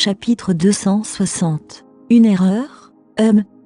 Chapitre 260. Une erreur ?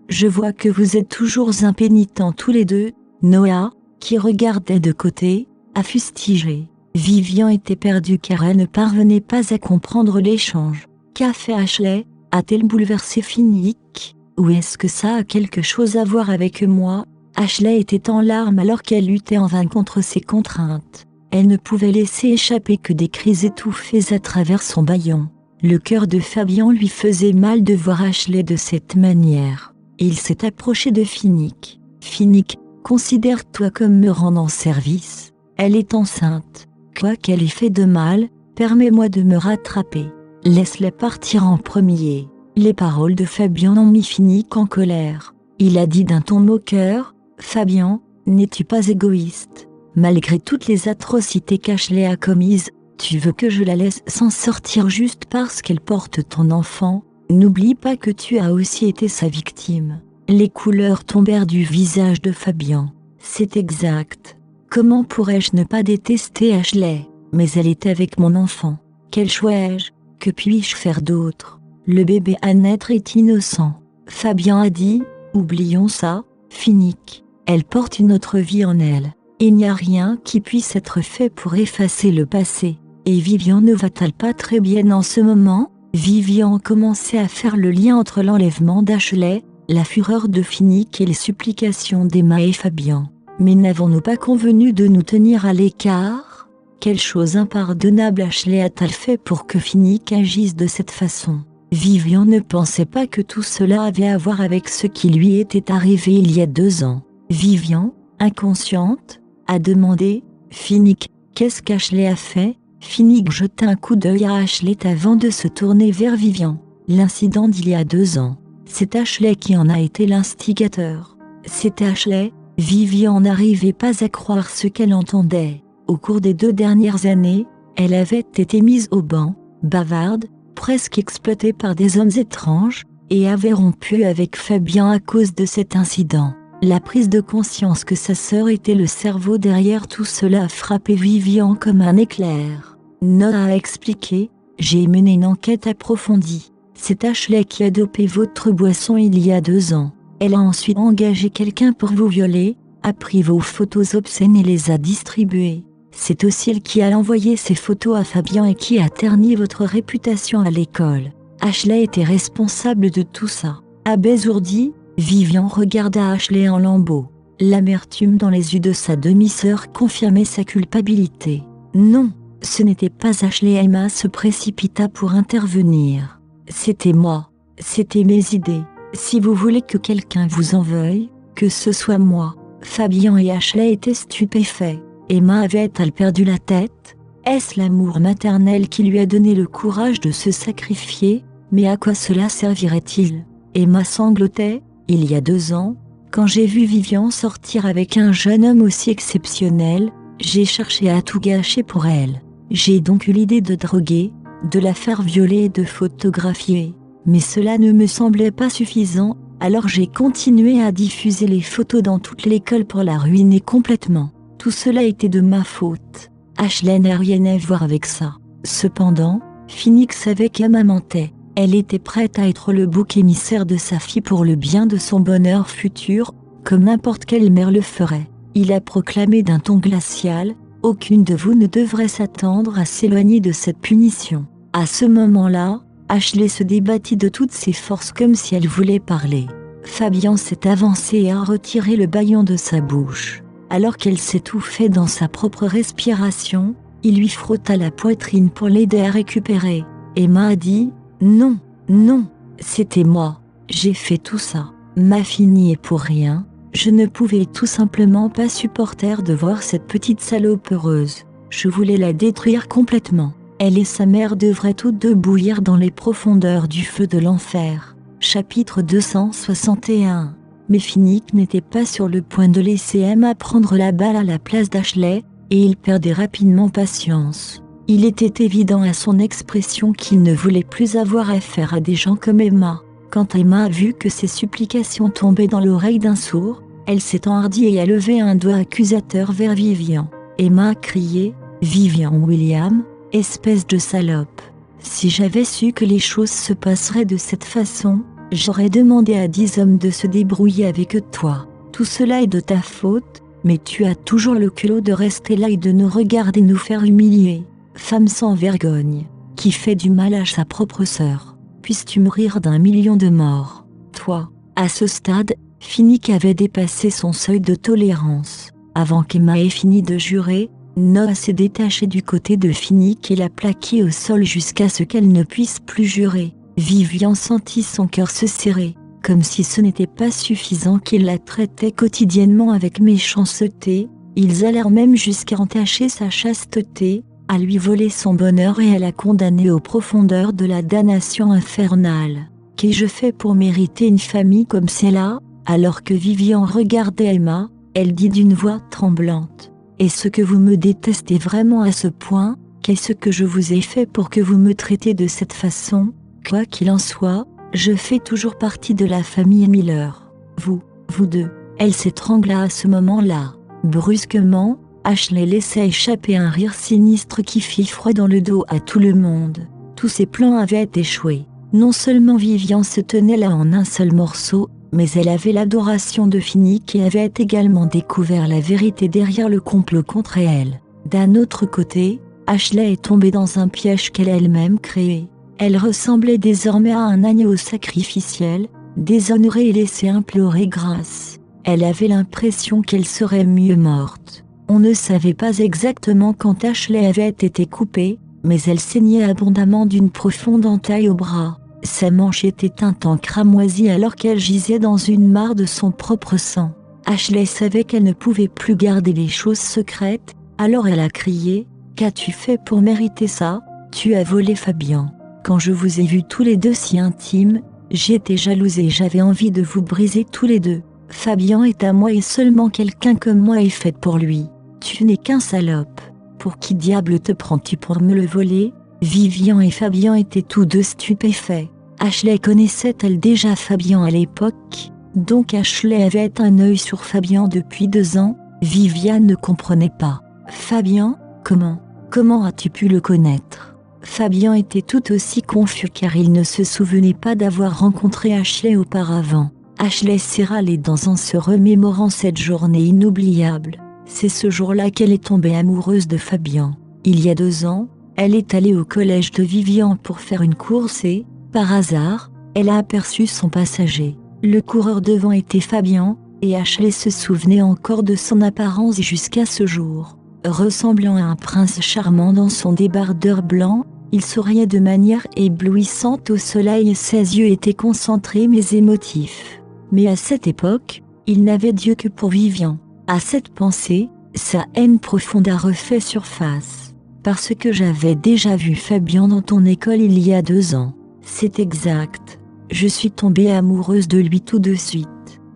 Je vois que vous êtes toujours impénitents tous les deux. Noah, qui regardait de côté, a fustigé. Vivian était perdue car elle ne parvenait pas à comprendre l'échange. Qu'a fait Ashley ? A-t-elle bouleversé Finnick ? Ou est-ce que ça a quelque chose à voir avec moi ? Ashley était en larmes alors qu'elle luttait en vain contre ses contraintes. Elle ne pouvait laisser échapper que des cris étouffés à travers son bâillon. Le cœur de Fabian lui faisait mal de voir Ashley de cette manière. Il s'est approché de Finnick. Finnick, considère-toi comme me rendant service. Elle est enceinte. Quoi qu'elle ait fait de mal, permets-moi de me rattraper. Laisse-la partir en premier. Les paroles de Fabian ont mis Finnick en colère. Il a dit d'un ton moqueur, Fabian, n'es-tu pas égoïste ? Malgré toutes les atrocités qu'Ashley a commises, tu veux que je la laisse s'en sortir juste parce qu'elle porte ton enfant ? N'oublie pas que tu as aussi été sa victime. Les couleurs tombèrent du visage de Fabian. C'est exact. Comment pourrais-je ne pas détester Ashley ? Mais elle était avec mon enfant. Quel choix ai-je ? Que puis-je faire d'autre ? Le bébé à naître est innocent. Fabian a dit, oublions ça, Finnick. Elle porte une autre vie en elle. Il n'y a rien qui puisse être fait pour effacer le passé. Et Vivian ne va-t-elle pas très bien en ce moment ? Vivian commençait à faire le lien entre l'enlèvement d'Ashley, la fureur de Finnick et les supplications d'Emma et Fabian. Mais n'avons-nous pas convenu de nous tenir à l'écart ? Quelle chose impardonnable Ashley a-t-elle fait pour que Finnick agisse de cette façon ? Vivian ne pensait pas que tout cela avait à voir avec ce qui lui était arrivé il y a 2 ans. Vivian, inconsciente, a demandé, Finnick, qu'est-ce qu'Ashley a fait ? Finnick jeta un coup d'œil à Ashley avant de se tourner vers Vivian. L'incident d'il y a 2 ans. C'est Ashley qui en a été l'instigateur. C'était Ashley. Vivian n'arrivait pas à croire ce qu'elle entendait. Au cours des 2 dernières années, elle avait été mise au banc, bavarde, presque exploitée par des hommes étranges, et avait rompu avec Fabian à cause de cet incident. La prise de conscience que sa sœur était le cerveau derrière tout cela a frappé Vivian comme un éclair. Noah a expliqué, j'ai mené une enquête approfondie. C'est Ashley qui a dopé votre boisson il y a 2 ans. Elle a ensuite engagé quelqu'un pour vous violer, a pris vos photos obscènes et les a distribuées. C'est aussi elle qui a envoyé ces photos à Fabian et qui a terni votre réputation à l'école. Ashley était responsable de tout ça. Abasourdi, Vivian regarda Ashley en lambeaux. L'amertume dans les yeux de sa demi-sœur confirmait sa culpabilité. Non, ce n'était pas Ashley. Emma se précipita pour intervenir. C'était moi. C'était mes idées. Si vous voulez que quelqu'un vous en veuille, que ce soit moi. Fabian et Ashley étaient stupéfaits. Emma avait-elle perdu la tête ? Est-ce l'amour maternel qui lui a donné le courage de se sacrifier ? Mais à quoi cela servirait-il ? Emma sanglotait. Il y a 2 ans, quand j'ai vu Vivian sortir avec un jeune homme aussi exceptionnel, j'ai cherché à tout gâcher pour elle. J'ai donc eu l'idée de droguer, de la faire violer et de photographier. Mais cela ne me semblait pas suffisant, alors j'ai continué à diffuser les photos dans toute l'école pour la ruiner complètement. Tout cela était de ma faute. Ashley n'a rien à voir avec ça. Cependant, Finnick savait qu'Emma mentait. Elle était prête à être le bouc émissaire de sa fille pour le bien de son bonheur futur, comme n'importe quelle mère le ferait. Il a proclamé d'un ton glacial, « Aucune de vous ne devrait s'attendre à s'éloigner de cette punition. » À ce moment-là, Ashley se débattit de toutes ses forces comme si elle voulait parler. Fabian s'est avancé et a retiré le bâillon de sa bouche. Alors qu'elle s'étouffait dans sa propre respiration, il lui frotta la poitrine pour l'aider à récupérer. Emma a dit, non, non, c'était moi, j'ai fait tout ça. Ma fille n'y est pour rien, je ne pouvais tout simplement pas supporter de voir cette petite salope heureuse. Je voulais la détruire complètement. Elle et sa mère devraient toutes deux bouillir dans les profondeurs du feu de l'enfer. Chapitre 261. Mais Finnick n'était pas sur le point de laisser Emma prendre la balle à la place d'Ashley, et il perdait rapidement patience. Il était évident à son expression qu'il ne voulait plus avoir affaire à des gens comme Emma. Quand Emma a vu que ses supplications tombaient dans l'oreille d'un sourd, elle s'est enhardie et a levé un doigt accusateur vers Vivian. Emma a crié « Vivian William, espèce de salope !» Si j'avais su que les choses se passeraient de cette façon, j'aurais demandé à 10 hommes de se débrouiller avec toi. Tout cela est de ta faute, mais tu as toujours le culot de rester là et de nous regarder nous faire humilier. Femme sans vergogne, qui fait du mal à sa propre sœur, puisses-tu mourir d'un million de morts. Toi, à ce stade, Finnick avait dépassé son seuil de tolérance. Avant qu'Emma ait fini de jurer, Noah s'est détaché du côté de Finnick et l'a plaqué au sol jusqu'à ce qu'elle ne puisse plus jurer. Vivian sentit son cœur se serrer, comme si ce n'était pas suffisant qu'il la traitait quotidiennement avec méchanceté. Ils allèrent même jusqu'à entacher sa chasteté, à lui voler son bonheur et à la condamner aux profondeurs de la damnation infernale. Qu'ai-je fait pour mériter une famille comme celle-là? Alors que Vivian regardait Emma, elle dit d'une voix tremblante. Est-ce que vous me détestez vraiment à ce point? Qu'est-ce que je vous ai fait pour que vous me traitez de cette façon? Quoi qu'il en soit, je fais toujours partie de la famille Miller. Vous deux. Elle s'étrangla à ce moment-là. Brusquement, Ashley laissa échapper un rire sinistre qui fit froid dans le dos à tout le monde. Tous ses plans avaient échoué. Non seulement Vivian se tenait là en un seul morceau, mais elle avait l'adoration de Finnick et avait également découvert la vérité derrière le complot contre elle. D'un autre côté, Ashley est tombée dans un piège qu'elle a elle-même créé. Elle ressemblait désormais à un agneau sacrificiel, déshonoré et laissé implorer grâce. Elle avait l'impression qu'elle serait mieux morte. On ne savait pas exactement quand Ashley avait été coupée, mais elle saignait abondamment d'une profonde entaille au bras. Sa manche était un temps cramoisie alors qu'elle gisait dans une mare de son propre sang. Ashley savait qu'elle ne pouvait plus garder les choses secrètes, alors elle a crié « Qu'as-tu fait pour mériter ça? Tu as volé Fabian. Quand je vous ai vus tous les deux si intimes, j'étais jalouse et j'avais envie de vous briser tous les deux. Fabian est à moi et seulement quelqu'un comme moi est faite pour lui. Tu n'es qu'un salope. Pour qui diable te prends-tu pour me le voler ?» Vivian et Fabian étaient tous deux stupéfaits. Ashley connaissait-elle déjà Fabian à l'époque? Donc Ashley avait un œil sur Fabian depuis 2 ans. Vivian ne comprenait pas. Fabian, comment as-tu pu le connaître? Fabian était tout aussi confus car il ne se souvenait pas d'avoir rencontré Ashley auparavant. Ashley serra les dents en se remémorant cette journée inoubliable. C'est ce jour-là qu'elle est tombée amoureuse de Fabian. Il y a 2 ans, elle est allée au collège de Vivian pour faire une course et, par hasard, elle a aperçu son passager. Le coureur devant était Fabian, et Ashley se souvenait encore de son apparence jusqu'à ce jour. Ressemblant à un prince charmant dans son débardeur blanc, il souriait de manière éblouissante au soleil et ses yeux étaient concentrés mais émotifs. Mais à cette époque, il n'avait d'yeux que pour Vivian. À cette pensée, sa haine profonde a refait surface. Parce que j'avais déjà vu Fabian dans ton école il y a 2 ans. C'est exact. Je suis tombée amoureuse de lui tout de suite.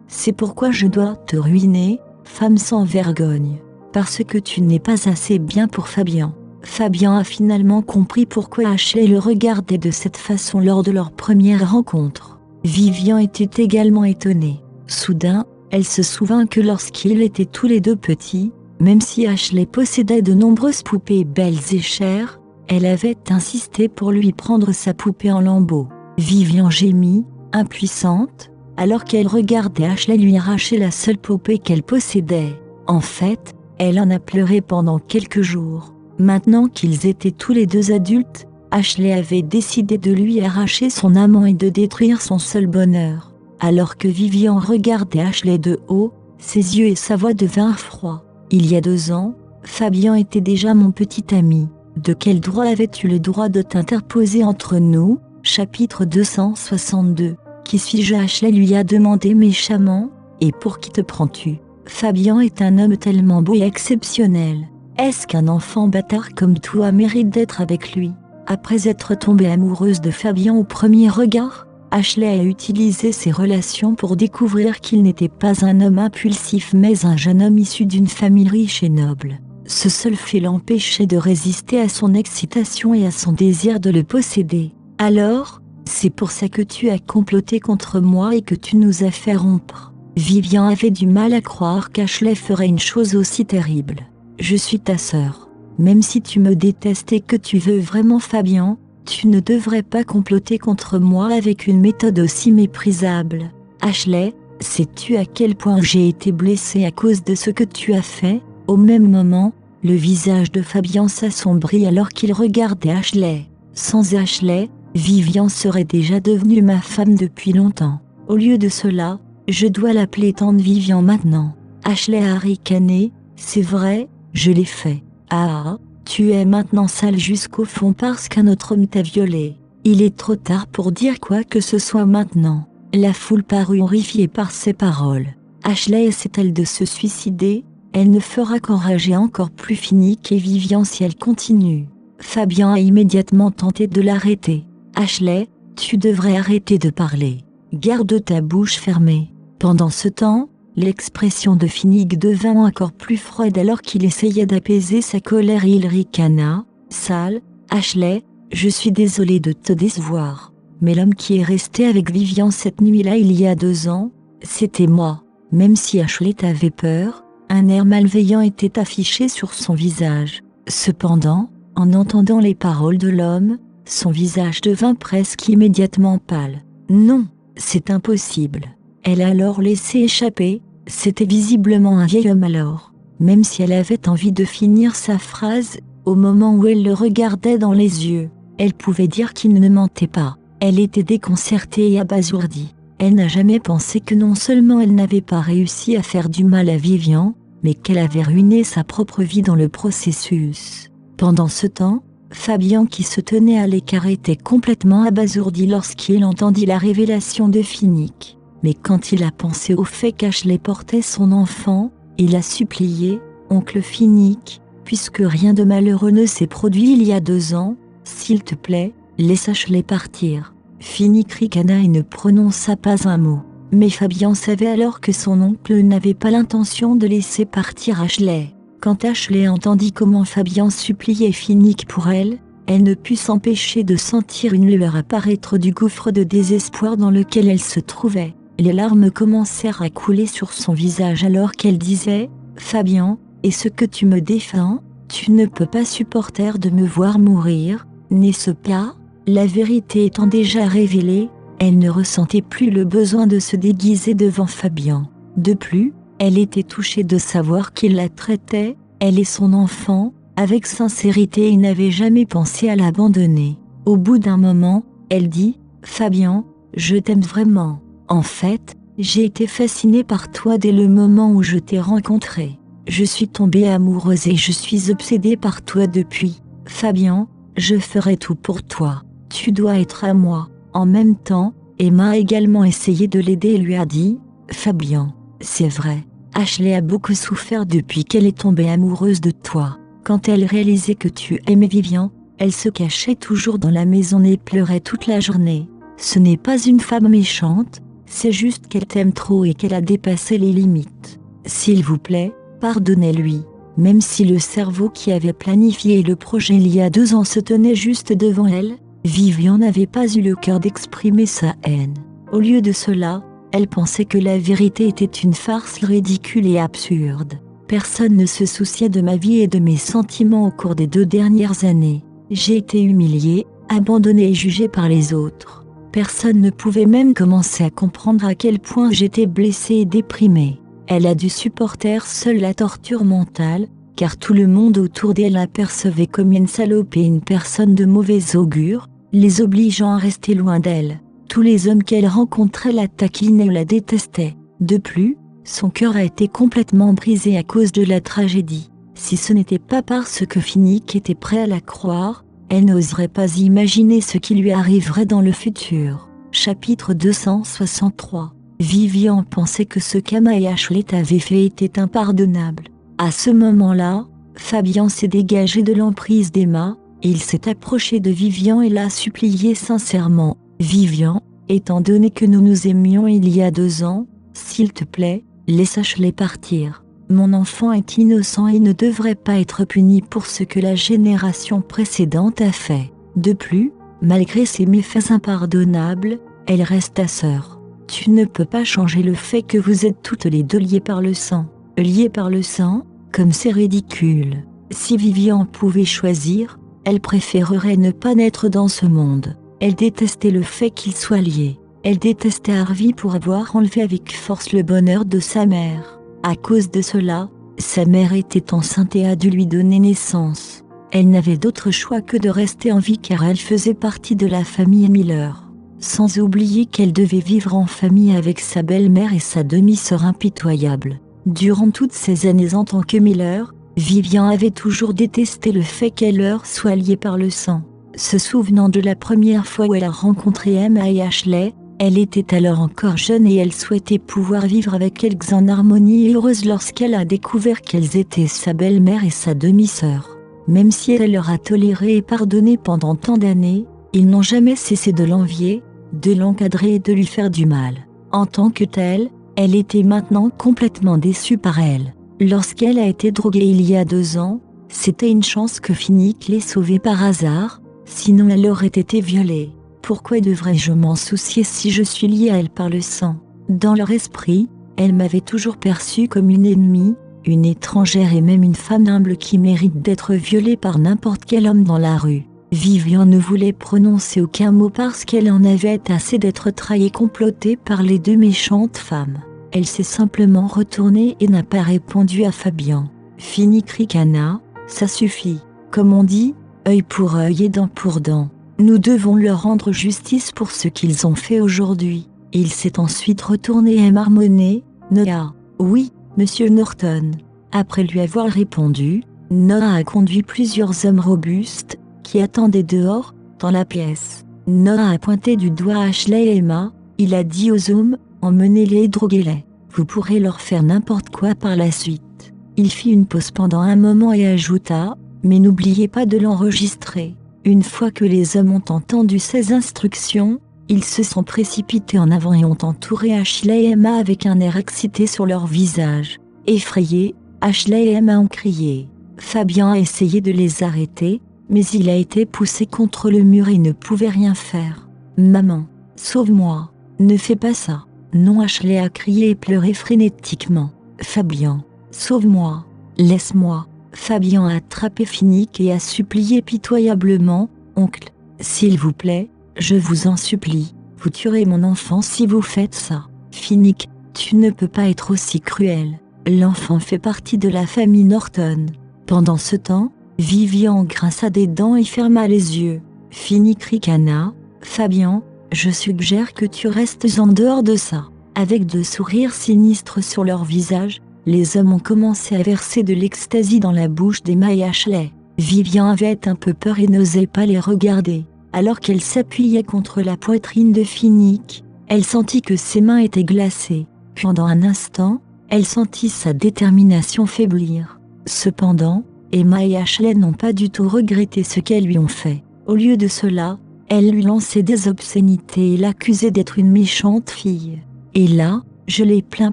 C'est pourquoi je dois te ruiner, femme sans vergogne. Parce que tu n'es pas assez bien pour Fabian. Fabian a finalement compris pourquoi Ashley le regardait de cette façon lors de leur première rencontre. Vivian était également étonnée. Soudain, elle se souvint que lorsqu'ils étaient tous les deux petits, même si Ashley possédait de nombreuses poupées belles et chères, elle avait insisté pour lui prendre sa poupée en lambeaux. Vivian gémit, impuissante, alors qu'elle regardait Ashley lui arracher la seule poupée qu'elle possédait. En fait, elle en a pleuré pendant quelques jours. Maintenant qu'ils étaient tous les deux adultes, Ashley avait décidé de lui arracher son amant et de détruire son seul bonheur. Alors que Vivian regardait Ashley de haut, ses yeux et sa voix devinrent froids. Il y a 2 ans, Fabian était déjà mon petit ami. De quel droit avais-tu le droit de t'interposer entre nous? Chapitre 262. Qui suis-je? Ashley lui a demandé méchamment. Et pour qui te prends-tu? Fabian est un homme tellement beau et exceptionnel. Est-ce qu'un enfant bâtard comme toi mérite d'être avec lui? Après être tombée amoureuse de Fabian au premier regard, Ashley a utilisé ses relations pour découvrir qu'il n'était pas un homme impulsif mais un jeune homme issu d'une famille riche et noble. Ce seul fait l'empêchait de résister à son excitation et à son désir de le posséder. Alors, c'est pour ça que tu as comploté contre moi et que tu nous as fait rompre. Vivian avait du mal à croire qu'Ashley ferait une chose aussi terrible. Je suis ta sœur. Même si tu me détestes et que tu veux vraiment Fabian, tu ne devrais pas comploter contre moi avec une méthode aussi méprisable. Ashley, sais-tu à quel point j'ai été blessée à cause de ce que tu as fait? Au même moment, le visage de Fabian s'assombrit alors qu'il regardait Ashley. Sans Ashley, Vivian serait déjà devenue ma femme depuis longtemps. Au lieu de cela, je dois l'appeler tante Vivian maintenant. Ashley a ricané. C'est vrai, je l'ai fait. Ah, tu es maintenant sale jusqu'au fond parce qu'un autre homme t'a violée. Il est trop tard pour dire quoi que ce soit maintenant. La foule parut horrifiée par ces paroles. Ashley essaie-t-elle de se suicider? Elle ne fera qu'enrager encore plus Finnick et Vivian si elle continue. Fabian a immédiatement tenté de l'arrêter. Ashley, tu devrais arrêter de parler. Garde ta bouche fermée. Pendant ce temps, l'expression de Finnick devint encore plus froide alors qu'il essayait d'apaiser sa colère et il ricana. Sale, Ashley, je suis désolé de te décevoir. Mais l'homme qui est resté avec Vivian cette nuit-là il y a 2 ans, c'était moi. Même si Ashley avait peur, un air malveillant était affiché sur son visage. Cependant, en entendant les paroles de l'homme, son visage devint presque immédiatement pâle. Non, c'est impossible. Elle a alors laissé échapper, c'était visiblement un vieil homme alors. Même si elle avait envie de finir sa phrase, au moment où elle le regardait dans les yeux, elle pouvait dire qu'il ne mentait pas. Elle était déconcertée et abasourdie. Elle n'a jamais pensé que non seulement elle n'avait pas réussi à faire du mal à Vivian, mais qu'elle avait ruiné sa propre vie dans le processus. Pendant ce temps, Fabian qui se tenait à l'écart était complètement abasourdi lorsqu'il entendit la révélation de Finnick. Mais quand il a pensé au fait qu'Ashley portait son enfant, il a supplié, « Oncle Finnick, puisque rien de malheureux ne s'est produit il y a 2 ans, s'il te plaît, laisse Ashley partir. » Finnick ricana et ne prononça pas un mot. Mais Fabian savait alors que son oncle n'avait pas l'intention de laisser partir Ashley. Quand Ashley entendit comment Fabian suppliait Finnick pour elle, elle ne put s'empêcher de sentir une lueur apparaître du gouffre de désespoir dans lequel elle se trouvait. Les larmes commencèrent à couler sur son visage alors qu'elle disait « Fabian, est-ce que tu me défends? Tu ne peux pas supporter de me voir mourir, n'est-ce pas ?» La vérité étant déjà révélée, elle ne ressentait plus le besoin de se déguiser devant Fabian. De plus, elle était touchée de savoir qu'il la traitait, elle et son enfant, avec sincérité et n'avait jamais pensé à l'abandonner. Au bout d'un moment, elle dit « Fabian, je t'aime vraiment. En fait, j'ai été fascinée par toi dès le moment où je t'ai rencontré. Je suis tombée amoureuse et je suis obsédée par toi depuis. Fabian, je ferai tout pour toi. Tu dois être à moi. » En même temps, Emma a également essayé de l'aider et lui a dit « Fabian, c'est vrai. Ashley a beaucoup souffert depuis qu'elle est tombée amoureuse de toi. Quand elle réalisait que tu aimais Vivian, elle se cachait toujours dans la maison et pleurait toute la journée. Ce n'est pas une femme méchante, c'est juste qu'elle t'aime trop et qu'elle a dépassé les limites. S'il vous plaît, pardonnez-lui. » Même si le cerveau qui avait planifié le projet il y a 2 ans se tenait juste devant elle, Vivian n'avait pas eu le cœur d'exprimer sa haine. Au lieu de cela, elle pensait que la vérité était une farce ridicule et absurde. Personne ne se souciait de ma vie et de mes sentiments au cours des 2 dernières années. J'ai été humiliée, abandonnée et jugée par les autres. Personne ne pouvait même commencer à comprendre à quel point j'étais blessée et déprimée. Elle a dû supporter seule la torture mentale, car tout le monde autour d'elle la percevait comme une salope et une personne de mauvais augure, les obligeant à rester loin d'elle. Tous les hommes qu'elle rencontrait la taquinaient ou la détestaient. De plus, son cœur a été complètement brisé à cause de la tragédie. Si ce n'était pas parce que Finnick était prêt à la croire, elle n'oserait pas imaginer ce qui lui arriverait dans le futur. Chapitre 263. Vivian pensait que ce qu'Emma et Ashley avaient fait était impardonnable. À ce moment-là, Fabian s'est dégagé de l'emprise d'Emma, et il s'est approché de Vivian et l'a supplié sincèrement. « Vivian, étant donné que nous nous aimions il y a 2 ans, s'il te plaît, laisse Ashley partir. Mon enfant est innocent et ne devrait pas être puni pour ce que la génération précédente a fait. De plus, malgré ses méfaits impardonnables, elle reste ta sœur. Tu ne peux pas changer le fait que vous êtes toutes les 2 liées par le sang. Liées par le sang, comme c'est ridicule. Si Vivian pouvait choisir, Elle préférerait ne pas naître dans ce monde. Elle détestait le fait qu'il soit lié. Elle détestait Harvey pour avoir enlevé avec force le bonheur de sa mère. À cause de cela, sa mère était enceinte et a dû lui donner naissance. Elle n'avait d'autre choix que de rester en vie car elle faisait partie de la famille Miller. Sans oublier qu'elle devait vivre en famille avec sa belle-mère et sa demi-sœur impitoyable. Durant toutes ces années en tant que Miller, Vivian avait toujours détesté le fait qu'elle leur soit liée par le sang. Se souvenant de la première fois où elle a rencontré Emma et Ashley, elle était alors encore jeune et elle souhaitait pouvoir vivre avec elles en harmonie et heureuse lorsqu'elle a découvert qu'elles étaient sa belle-mère et sa demi-sœur. Même si elle leur a toléré et pardonné pendant tant d'années, ils n'ont jamais cessé de l'envier, de l'encadrer et de lui faire du mal. En tant que telle, elle était maintenant complètement déçue par elle. Lorsqu'elle a été droguée il y a 2 ans, c'était une chance que Finnick l'ait sauvée par hasard, sinon elle aurait été violée. Pourquoi devrais-je m'en soucier si je suis liée à elle par le sang? Dans leur esprit, elle m'avait toujours perçue comme une ennemie, une étrangère et même une femme humble qui mérite d'être violée par n'importe quel homme dans la rue. Vivian ne voulait prononcer aucun mot parce qu'elle en avait assez d'être trahie et complotée par les 2 méchantes femmes. Elle s'est simplement retournée et n'a pas répondu à Fabian. Finnick ricana, ça suffit. Comme on dit, œil pour œil et dent pour dent. Nous devons leur rendre justice pour ce qu'ils ont fait aujourd'hui. Il s'est ensuite retourné et marmonné, Noah. Oui, monsieur Norton. Après lui avoir répondu, Noah a conduit plusieurs hommes robustes, qui attendaient dehors, dans la pièce. Noah a pointé du doigt Ashley et Emma, il a dit aux hommes, emmenez-les et droguez-les. Vous pourrez leur faire n'importe quoi par la suite. Il fit une pause pendant un moment et ajouta, mais n'oubliez pas de l'enregistrer. Une fois que les hommes ont entendu ces instructions, ils se sont précipités en avant et ont entouré Ashley et Emma avec un air excité sur leur visage. Effrayés, Ashley et Emma ont crié. Fabian a essayé de les arrêter, mais il a été poussé contre le mur et ne pouvait rien faire. « Maman, sauve-moi, ne fais pas ça. » Non, Ashley a crié et pleuré frénétiquement. « Fabian, sauve-moi, laisse-moi. » Fabian a attrapé Finnick et a supplié pitoyablement, « Oncle, s'il vous plaît, je vous en supplie, vous tuerez mon enfant si vous faites ça. » Finnick, tu ne peux pas être aussi cruel. L'enfant fait partie de la famille Norton. Pendant ce temps, Vivian grinça des dents et ferma les yeux. Finnick ricana, « Fabian, je suggère que tu restes en dehors de ça. » Avec 2 sourires sinistres sur leur visage, les hommes ont commencé à verser de l'ecstasy dans la bouche d'Emma et Ashley. Vivian avait un peu peur et n'osait pas les regarder. Alors qu'elle s'appuyait contre la poitrine de Finnick, elle sentit que ses mains étaient glacées. Pendant un instant, elle sentit sa détermination faiblir. Cependant, Emma et Ashley n'ont pas du tout regretté ce qu'elles lui ont fait. Au lieu de cela, elles lui lançaient des obscénités et l'accusaient d'être une méchante fille. Et là, je les plains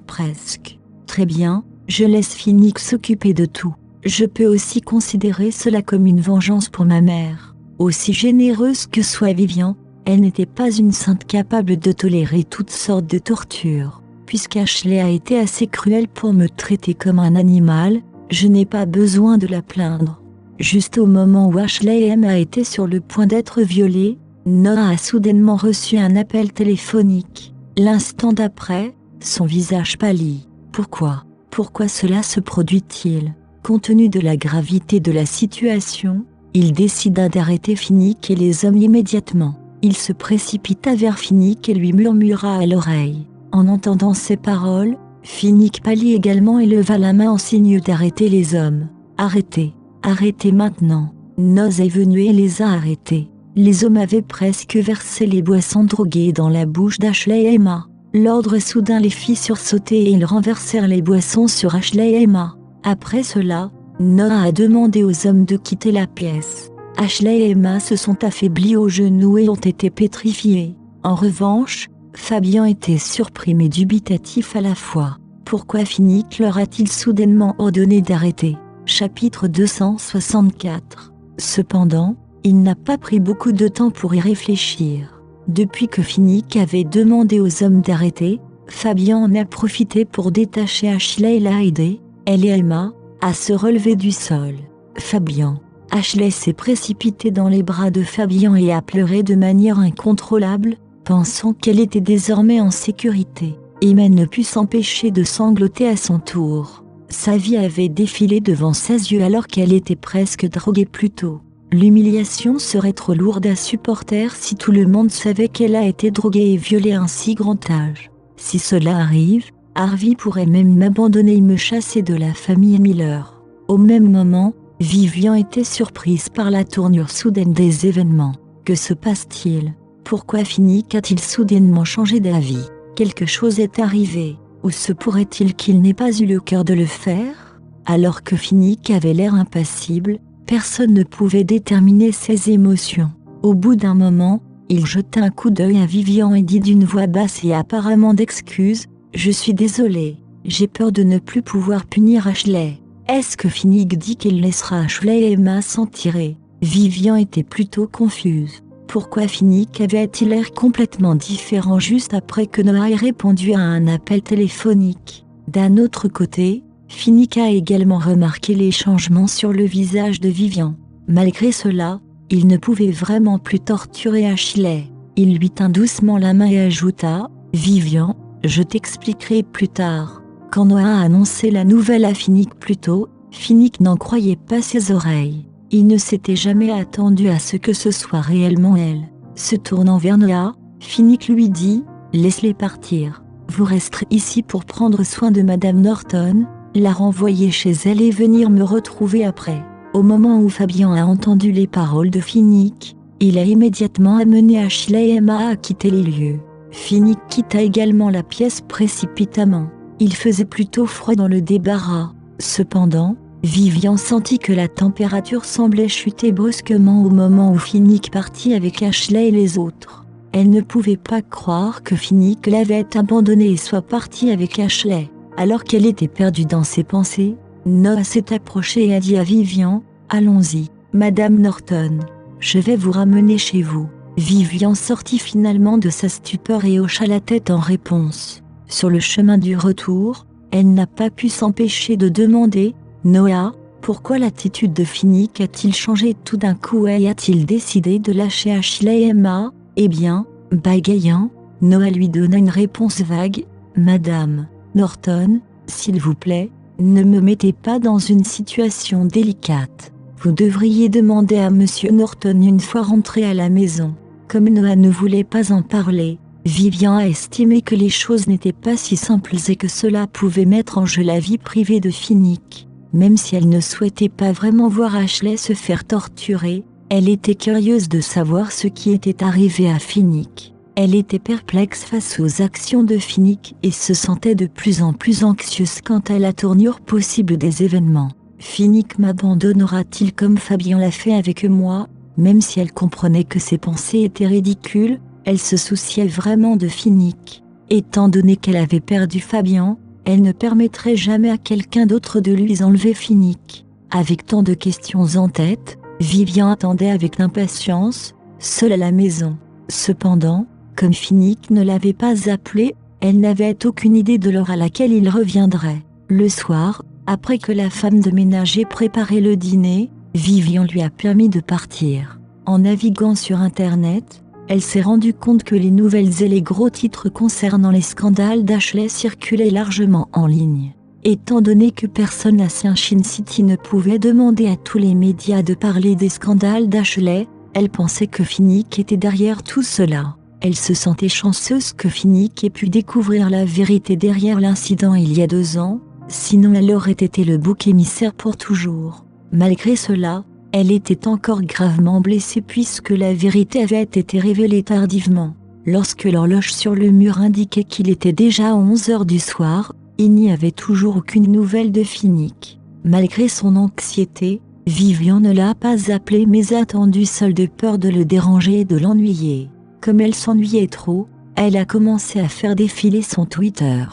presque. Très bien, je laisse Finnick s'occuper de tout. Je peux aussi considérer cela comme une vengeance pour ma mère. Aussi généreuse que soit Vivian, elle n'était pas une sainte capable de tolérer toutes sortes de tortures. Puisqu'Ashley a été assez cruelle pour me traiter comme un animal, je n'ai pas besoin de la plaindre. Juste au moment où Ashley M a été sur le point d'être violée, Noah a soudainement reçu un appel téléphonique. L'instant d'après, son visage pâlit. Pourquoi cela se produit-il? Compte tenu de la gravité de la situation, il décida d'arrêter Finnick et les hommes immédiatement. Il se précipita vers Finnick et lui murmura à l'oreille. En entendant ces paroles, Finnick pâlit également et leva la main en signe d'arrêter les hommes. Arrêtez, arrêtez maintenant. Noz est venu et les a arrêtés. Les hommes avaient presque versé les boissons droguées dans la bouche d'Ashley et Emma. L'ordre soudain les fit sursauter et ils renversèrent les boissons sur Ashley et Emma. Après cela, Noah a demandé aux hommes de quitter la pièce. Ashley et Emma se sont affaiblis aux genoux et ont été pétrifiés. En revanche, Fabian était surpris mais dubitatif à la fois. Pourquoi Finnick leur a-t-il soudainement ordonné d'arrêter? Chapitre 264. Cependant, il n'a pas pris beaucoup de temps pour y réfléchir. Depuis que Finnick avait demandé aux hommes d'arrêter, Fabian en a profité pour détacher Ashley et l'a aidé, elle et Emma, à se relever du sol. Fabian, Ashley s'est précipitée dans les bras de Fabian et a pleuré de manière incontrôlable, pensant qu'elle était désormais en sécurité. Emma ne put s'empêcher de sangloter à son tour. Sa vie avait défilé devant ses yeux alors qu'elle était presque droguée plus tôt. L'humiliation serait trop lourde à supporter si tout le monde savait qu'elle a été droguée et violée à un si grand âge. Si cela arrive, Harvey pourrait même m'abandonner et me chasser de la famille Miller. Au même moment, Vivian était surprise par la tournure soudaine des événements. Que se passe-t-il? Pourquoi Finnick a-t-il soudainement changé d'avis? Quelque chose est arrivé, ou se pourrait-il qu'il n'ait pas eu le cœur de le faire? Alors que Finnick avait l'air impassible, personne ne pouvait déterminer ses émotions. Au bout d'un moment, il jeta un coup d'œil à Vivian et dit d'une voix basse et apparemment d'excuse, « Je suis désolé, j'ai peur de ne plus pouvoir punir Ashley. » Est-ce que Finnick dit qu'il laissera Ashley et Emma s'en tirer? Vivian était plutôt confuse. Pourquoi Finnick avait-il l'air complètement différent juste après que Noah ait répondu à un appel téléphonique? D'un autre côté, Finnick a également remarqué les changements sur le visage de Vivian. Malgré cela, il ne pouvait vraiment plus torturer Ashley. Il lui tint doucement la main et ajouta, « Vivian, je t'expliquerai plus tard. » Quand Noah a annoncé la nouvelle à Finnick plus tôt, Finnick n'en croyait pas ses oreilles. Il ne s'était jamais attendu à ce que ce soit réellement elle. Se tournant vers Noah, Finnick lui dit, « Laisse-les partir. Vous resterez ici pour prendre soin de Madame Norton, la renvoyer chez elle et venir me retrouver après. » Au moment où Fabian a entendu les paroles de Finnick, il a immédiatement amené Ashley et Emma à quitter les lieux. Finnick quitta également la pièce précipitamment. Il faisait plutôt froid dans le débarras. Cependant, Vivian sentit que la température semblait chuter brusquement au moment où Finnick partit avec Ashley et les autres. Elle ne pouvait pas croire que Finnick l'avait abandonnée et soit parti avec Ashley. Alors qu'elle était perdue dans ses pensées, Noah s'est approché et a dit à Vivian, « Allons-y, Madame Norton. Je vais vous ramener chez vous. » Vivian sortit finalement de sa stupeur et hocha la tête en réponse. Sur le chemin du retour, elle n'a pas pu s'empêcher de demander, « Noah, pourquoi l'attitude de Finnick a-t-il changé tout d'un coup et a-t-il décidé de lâcher Ashley et Emma ?» Eh bien, bégayant, Noah lui donna une réponse vague, « Madame Norton, s'il vous plaît, ne me mettez pas dans une situation délicate. Vous devriez demander à Monsieur Norton une fois rentré à la maison. » Comme Noah ne voulait pas en parler, Vivian a estimé que les choses n'étaient pas si simples et que cela pouvait mettre en jeu la vie privée de Finnick. Même si elle ne souhaitait pas vraiment voir Ashley se faire torturer, elle était curieuse de savoir ce qui était arrivé à Finnick. Elle était perplexe face aux actions de Finnick et se sentait de plus en plus anxieuse quant à la tournure possible des événements. Finnick m'abandonnera-t-il comme Fabian l'a fait avec moi? Même si elle comprenait que ses pensées étaient ridicules, elle se souciait vraiment de Finnick. Étant donné qu'elle avait perdu Fabian, elle ne permettrait jamais à quelqu'un d'autre de lui enlever Finnick. Avec tant de questions en tête, Vivian attendait avec impatience, seule à la maison. Cependant, comme Finnick ne l'avait pas appelé, elle n'avait aucune idée de l'heure à laquelle il reviendrait. Le soir, après que la femme de ménage ait préparé le dîner, Vivian lui a permis de partir. En naviguant sur Internet, elle s'est rendue compte que les nouvelles et les gros titres concernant les scandales d'Ashley circulaient largement en ligne. Étant donné que personne à Sunshine City ne pouvait demander à tous les médias de parler des scandales d'Ashley, elle pensait que Finnick était derrière tout cela. Elle se sentait chanceuse que Finnick ait pu découvrir la vérité derrière l'incident il y a 2 ans, sinon elle aurait été le bouc émissaire pour toujours. Malgré cela, elle était encore gravement blessée puisque la vérité avait été révélée tardivement. Lorsque l'horloge sur le mur indiquait qu'il était déjà 11 heures du soir, il n'y avait toujours aucune nouvelle de Finnick. Malgré son anxiété, Vivian ne l'a pas appelé mais a attendu seule de peur de le déranger et de l'ennuyer. Comme elle s'ennuyait trop, elle a commencé à faire défiler son Twitter.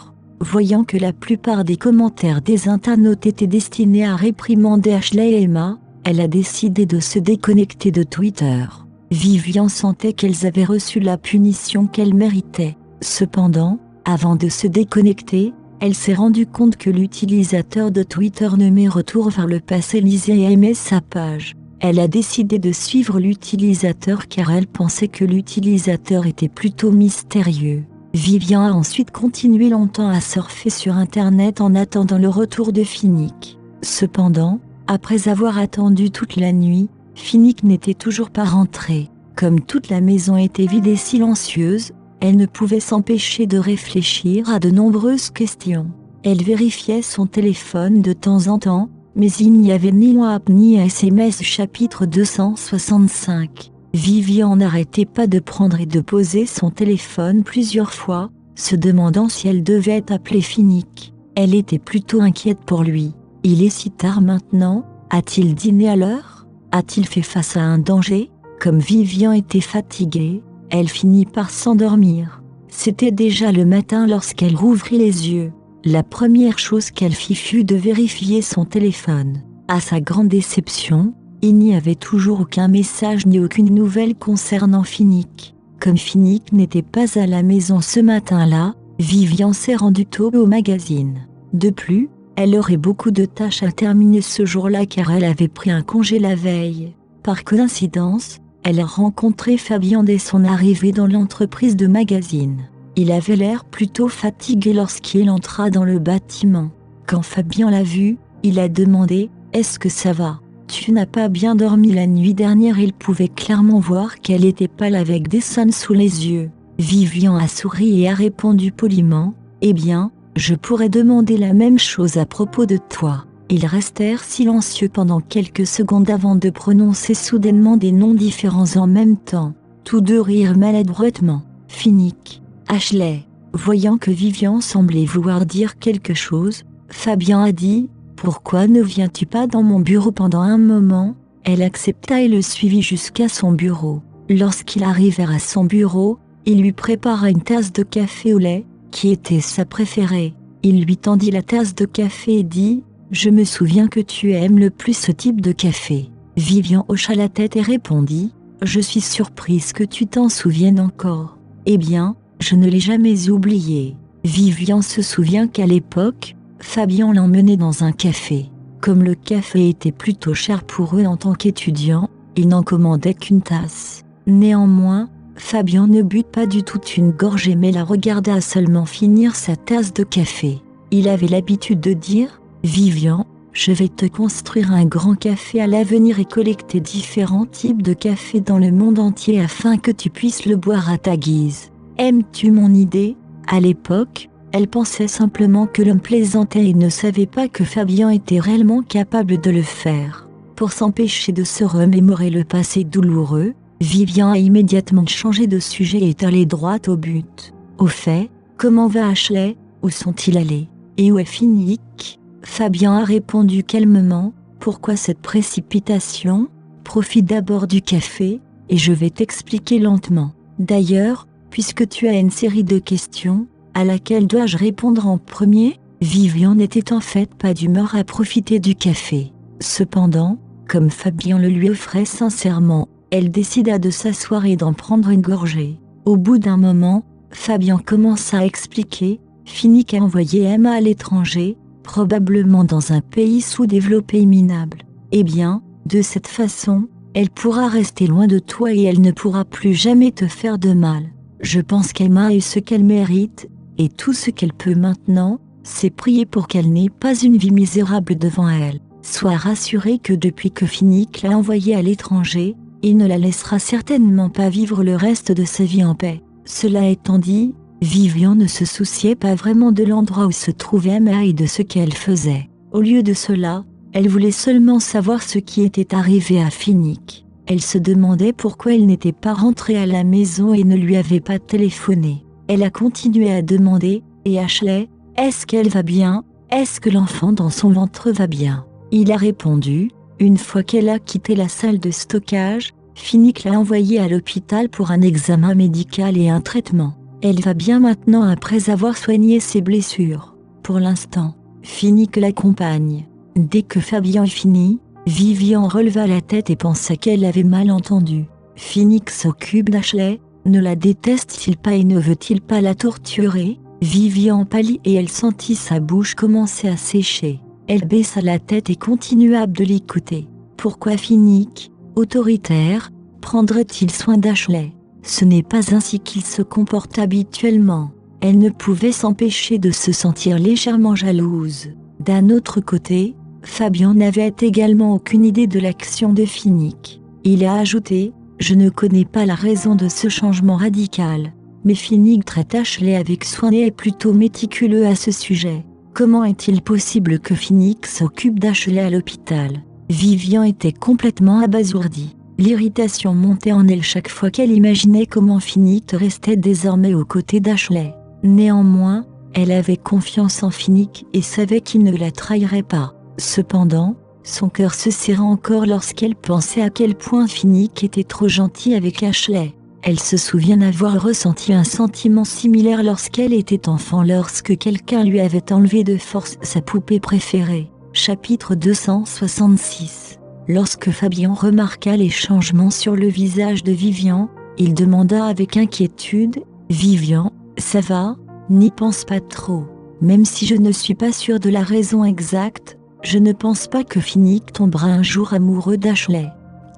Voyant que la plupart des commentaires des internautes étaient destinés à réprimander Ashley et Emma, elle a décidé de se déconnecter de Twitter. Vivian sentait qu'elles avaient reçu la punition qu'elles méritaient. Cependant, avant de se déconnecter, elle s'est rendue compte que l'utilisateur de Twitter nommé Retour vers le passé lisait et aimait sa page. Elle a décidé de suivre l'utilisateur car elle pensait que l'utilisateur était plutôt mystérieux. Vivian a ensuite continué longtemps à surfer sur Internet en attendant le retour de Finnick. Cependant, après avoir attendu toute la nuit, Finnick n'était toujours pas rentré. Comme toute la maison était vide et silencieuse, elle ne pouvait s'empêcher de réfléchir à de nombreuses questions. Elle vérifiait son téléphone de temps en temps, mais il n'y avait ni WhatsApp ni SMS. Chapitre 265. Vivian n'arrêtait pas de prendre et de poser son téléphone plusieurs fois, se demandant si elle devait appeler Finnick. Elle était plutôt inquiète pour lui. Il est si tard maintenant, a-t-il dîné à l'heure? A-t-il fait face à un danger? Comme Vivian était fatiguée, elle finit par s'endormir. C'était déjà le matin lorsqu'elle rouvrit les yeux. La première chose qu'elle fit fut de vérifier son téléphone. À sa grande déception, il n'y avait toujours aucun message ni aucune nouvelle concernant Finnick. Comme Finnick n'était pas à la maison ce matin-là, Vivian s'est rendue tôt au magazine. De plus, elle aurait beaucoup de tâches à terminer ce jour-là car elle avait pris un congé la veille. Par coïncidence, elle a rencontré Fabien dès son arrivée dans l'entreprise de magazine. Il avait l'air plutôt fatigué lorsqu'il entra dans le bâtiment. Quand Fabien l'a vu, il a demandé « Est-ce que ça va ? Tu n'as pas bien dormi la nuit dernière ?» Il pouvait clairement voir qu'elle était pâle avec des sonnes sous les yeux. Vivian a souri et a répondu poliment « Eh bien, je pourrais demander la même chose à propos de toi. » Ils restèrent silencieux pendant quelques secondes avant de prononcer soudainement des noms différents en même temps. Tous deux rirent maladroitement. Finnick. Ashley. Voyant que Vivian semblait vouloir dire quelque chose, Fabien a dit « Pourquoi ne viens-tu pas dans mon bureau pendant un moment ?» Elle accepta et le suivit jusqu'à son bureau. Lorsqu'ils arrivèrent à son bureau, il lui prépara une tasse de café au lait, qui était sa préférée. Il lui tendit la tasse de café et dit « Je me souviens que tu aimes le plus ce type de café. » Vivian hocha la tête et répondit « Je suis surprise que tu t'en souviennes encore. » Eh bien, je ne l'ai jamais oublié. Vivian se souvient qu'à l'époque, Fabien l'emmenait dans un café. Comme le café était plutôt cher pour eux en tant qu'étudiants, ils n'en commandaient qu'une tasse. Néanmoins, Fabien ne but pas du tout une gorgée mais la regarda seulement finir sa tasse de café. Il avait l'habitude de dire « Vivian, je vais te construire un grand café à l'avenir et collecter différents types de café dans le monde entier afin que tu puisses le boire à ta guise. Aimes-tu mon idée ?» À l'époque, elle pensait simplement que l'homme plaisantait et ne savait pas que Fabien était réellement capable de le faire. Pour s'empêcher de se remémorer le passé douloureux, Vivian a immédiatement changé de sujet et est allé droit au but. Au fait, comment va Ashley? Où sont-ils allés? Et où est Finnick? Fabien a répondu calmement, pourquoi cette précipitation? Profite d'abord du café, et je vais t'expliquer lentement. D'ailleurs, puisque tu as une série de questions, à laquelle dois-je répondre en premier? Vivian n'était en fait pas d'humeur à profiter du café. Cependant, comme Fabien le lui offrait sincèrement, elle décida de s'asseoir et d'en prendre une gorgée. Au bout d'un moment, Fabien commença à expliquer, Finnick a envoyé Emma à l'étranger, probablement dans un pays sous-développé et minable. Eh bien, de cette façon, elle pourra rester loin de toi et elle ne pourra plus jamais te faire de mal. Je pense qu'Emma est ce qu'elle mérite, et tout ce qu'elle peut maintenant, c'est prier pour qu'elle n'ait pas une vie misérable devant elle. Sois rassuré que depuis que Finnick l'a envoyée à l'étranger, il ne la laissera certainement pas vivre le reste de sa vie en paix. Cela étant dit, Vivian ne se souciait pas vraiment de l'endroit où se trouvait Emma et de ce qu'elle faisait. Au lieu de cela, elle voulait seulement savoir ce qui était arrivé à Finnick. Elle se demandait pourquoi il n'était pas rentré à la maison et ne lui avait pas téléphoné. Elle a continué à demander « Et Ashley, est-ce qu'elle va bien? Est-ce que l'enfant dans son ventre va bien ?» Il a répondu « Une fois qu'elle a quitté la salle de stockage, Finnick l'a envoyée à l'hôpital pour un examen médical et un traitement. Elle va bien maintenant après avoir soigné ses blessures. Pour l'instant, Finnick l'accompagne. » Dès que Fabien eut fini, Vivian releva la tête et pensa qu'elle avait mal entendu. Finnick s'occupe d'Ashley, ne la déteste-t-il pas et ne veut-il pas la torturer? Vivian pâlit et elle sentit sa bouche commencer à sécher. Elle baissa la tête et continua de l'écouter. Pourquoi Finnick, autoritaire, prendrait-il soin d'Ashley? Ce n'est pas ainsi qu'il se comporte habituellement. Elle ne pouvait s'empêcher de se sentir légèrement jalouse. D'un autre côté, Fabian n'avait également aucune idée de l'action de Finnick. Il a ajouté « Je ne connais pas la raison de ce changement radical. Mais Finnick traite Ashley avec soin et est plutôt méticuleux à ce sujet. Comment est-il possible que Finnick s'occupe d'Ashley à l'hôpital ?» Vivian était complètement abasourdie. L'irritation montait en elle chaque fois qu'elle imaginait comment Finnick restait désormais aux côtés d'Ashley. Néanmoins, elle avait confiance en Finnick et savait qu'il ne la trahirait pas. Cependant, son cœur se serra encore lorsqu'elle pensait à quel point Finnick était trop gentil avec Ashley. Elle se souvient avoir ressenti un sentiment similaire lorsqu'elle était enfant, lorsque quelqu'un lui avait enlevé de force sa poupée préférée. Chapitre 266. Lorsque Fabian remarqua les changements sur le visage de Vivian, il demanda avec inquiétude « Vivian, ça va? N'y pense pas trop. Même si je ne suis pas sûre de la raison exacte, je ne pense pas que Finnick tombera un jour amoureux d'Ashley.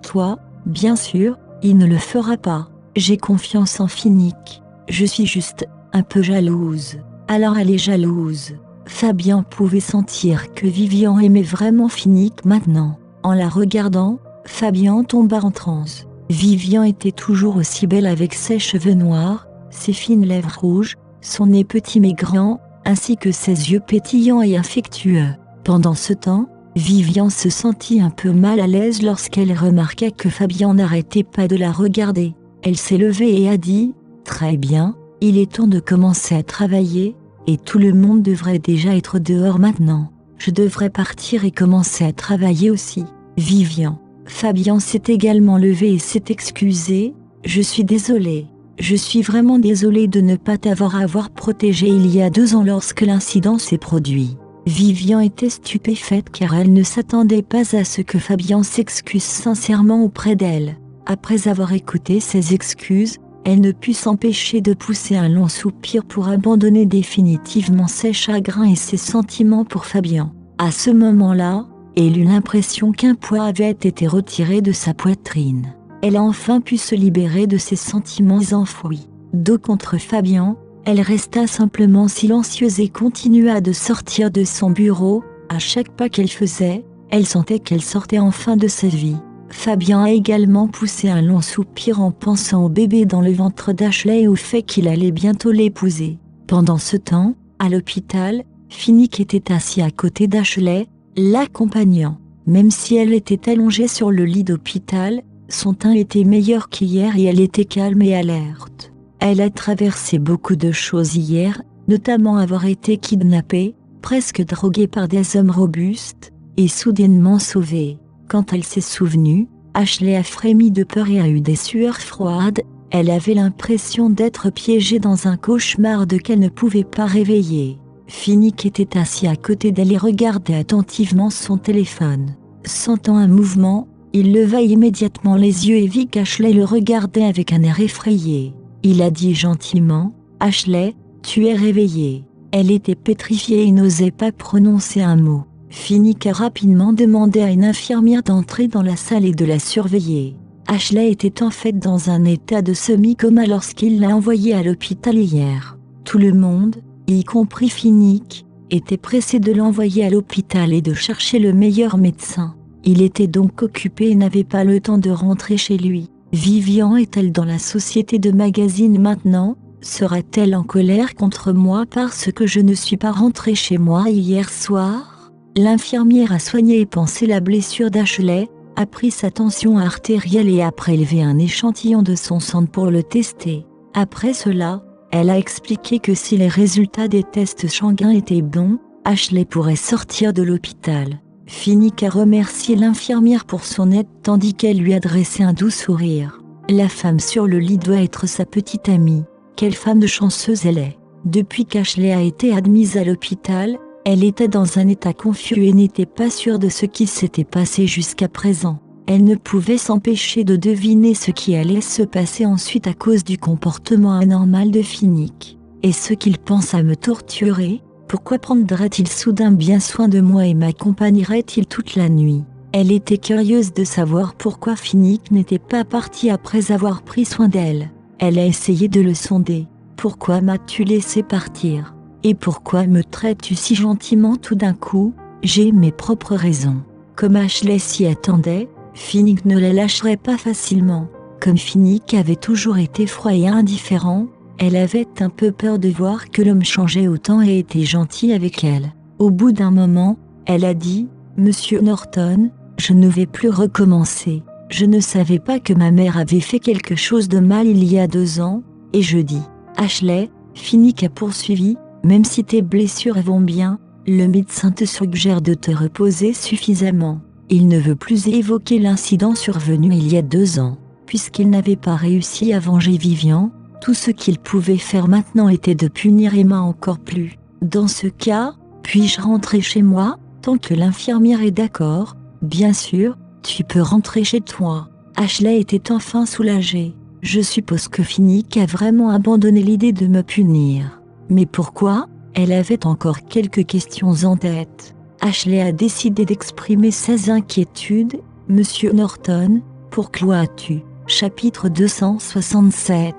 Toi, bien sûr, il ne le fera pas. J'ai confiance en Finnick. Je suis juste un peu jalouse. » Alors elle est jalouse. Fabian pouvait sentir que Vivian aimait vraiment Finnick maintenant. En la regardant, Fabian tomba en transe. Vivian était toujours aussi belle avec ses cheveux noirs, ses fines lèvres rouges, son nez petit mais grand, ainsi que ses yeux pétillants et affectueux. Pendant ce temps, Vivian se sentit un peu mal à l'aise lorsqu'elle remarqua que Fabian n'arrêtait pas de la regarder. Elle s'est levée et a dit « Très bien, il est temps de commencer à travailler, et tout le monde devrait déjà être dehors maintenant. Je devrais partir et commencer à travailler aussi. » Vivian. Fabian s'est également levé et s'est excusé. « Je suis désolée. Je suis vraiment désolée de ne pas t'avoir protégé il y a 2 ans lorsque l'incident s'est produit. » Vivian était stupéfaite car elle ne s'attendait pas à ce que Fabian s'excuse sincèrement auprès d'elle. Après avoir écouté ses excuses, elle ne put s'empêcher de pousser un long soupir pour abandonner définitivement ses chagrins et ses sentiments pour Fabian. À ce moment-là, elle eut l'impression qu'un poids avait été retiré de sa poitrine. Elle a enfin pu se libérer de ses sentiments enfouis. Dos contre Fabian, elle resta simplement silencieuse et continua de sortir de son bureau. À chaque pas qu'elle faisait, elle sentait qu'elle sortait enfin de sa vie. Fabian a également poussé un long soupir en pensant au bébé dans le ventre d'Ashley et au fait qu'il allait bientôt l'épouser. Pendant ce temps, à l'hôpital, Finnick était assis à côté d'Ashley, l'accompagnant. Même si elle était allongée sur le lit d'hôpital, son teint était meilleur qu'hier et elle était calme et alerte. Elle a traversé beaucoup de choses hier, notamment avoir été kidnappée, presque droguée par des hommes robustes, et soudainement sauvée. Quand elle s'est souvenue, Ashley a frémi de peur et a eu des sueurs froides. Elle avait l'impression d'être piégée dans un cauchemar de qu'elle ne pouvait pas réveiller. Finnick était assis à côté d'elle et regardait attentivement son téléphone. Sentant un mouvement, il leva immédiatement les yeux et vit qu'Ashley le regardait avec un air effrayé. Il a dit gentiment « Ashley, tu es réveillée ». Elle était pétrifiée et n'osait pas prononcer un mot. Finnick a rapidement demandé à une infirmière d'entrer dans la salle et de la surveiller. Ashley était en fait dans un état de semi-coma lorsqu'il l'a envoyée à l'hôpital hier. Tout le monde, y compris Finnick, était pressé de l'envoyer à l'hôpital et de chercher le meilleur médecin. Il était donc occupé et n'avait pas le temps de rentrer chez lui. Vivian est-elle dans la société de magazines maintenant? Sera-t-elle en colère contre moi parce que je ne suis pas rentrée chez moi hier soir? L'infirmière a soigné et pansé la blessure d'Ashley, a pris sa tension artérielle et a prélevé un échantillon de son sang pour le tester. Après cela, elle a expliqué que si les résultats des tests sanguins étaient bons, Ashley pourrait sortir de l'hôpital. Finnick a remercié l'infirmière pour son aide tandis qu'elle lui adressait un doux sourire. La femme sur le lit doit être sa petite amie. Quelle femme de chanceuse elle est. Depuis qu'Ashley a été admise à l'hôpital, elle était dans un état confus et n'était pas sûre de ce qui s'était passé jusqu'à présent. Elle ne pouvait s'empêcher de deviner ce qui allait se passer ensuite à cause du comportement anormal de Finnick. Est-ce qu'il pense à me torturer? Pourquoi prendrait-il soudain bien soin de moi et m'accompagnerait-il toute la nuit? Elle était curieuse de savoir pourquoi Finnick n'était pas parti après avoir pris soin d'elle. Elle a essayé de le sonder. Pourquoi m'as-tu laissé partir? Et pourquoi me traites-tu si gentiment tout d'un coup? J'ai mes propres raisons. Comme Ashley s'y attendait, Finnick ne la lâcherait pas facilement. Comme Finnick avait toujours été froid et indifférent, elle avait un peu peur de voir que l'homme changeait autant et était gentil avec elle. Au bout d'un moment, elle a dit « Monsieur Norton, je ne vais plus recommencer. Je ne savais pas que ma mère avait fait quelque chose de mal il y a 2 ans, et je dis « Ashley », Finnick a poursuivi, « même si tes blessures vont bien, le médecin te suggère de te reposer suffisamment. Il ne veut plus évoquer l'incident survenu il y a 2 ans. Puisqu'il n'avait pas réussi à venger Vivian, tout ce qu'il pouvait faire maintenant était de punir Emma encore plus. Dans ce cas, puis-je rentrer chez moi, tant que l'infirmière est d'accord? Bien sûr, tu peux rentrer chez toi. » Ashley était enfin soulagée. Je suppose que Finnick a vraiment abandonné l'idée de me punir. Mais pourquoi? Elle avait encore quelques questions en tête. Ashley a décidé d'exprimer ses inquiétudes. « Monsieur Norton, pourquoi as-tu » Chapitre 267.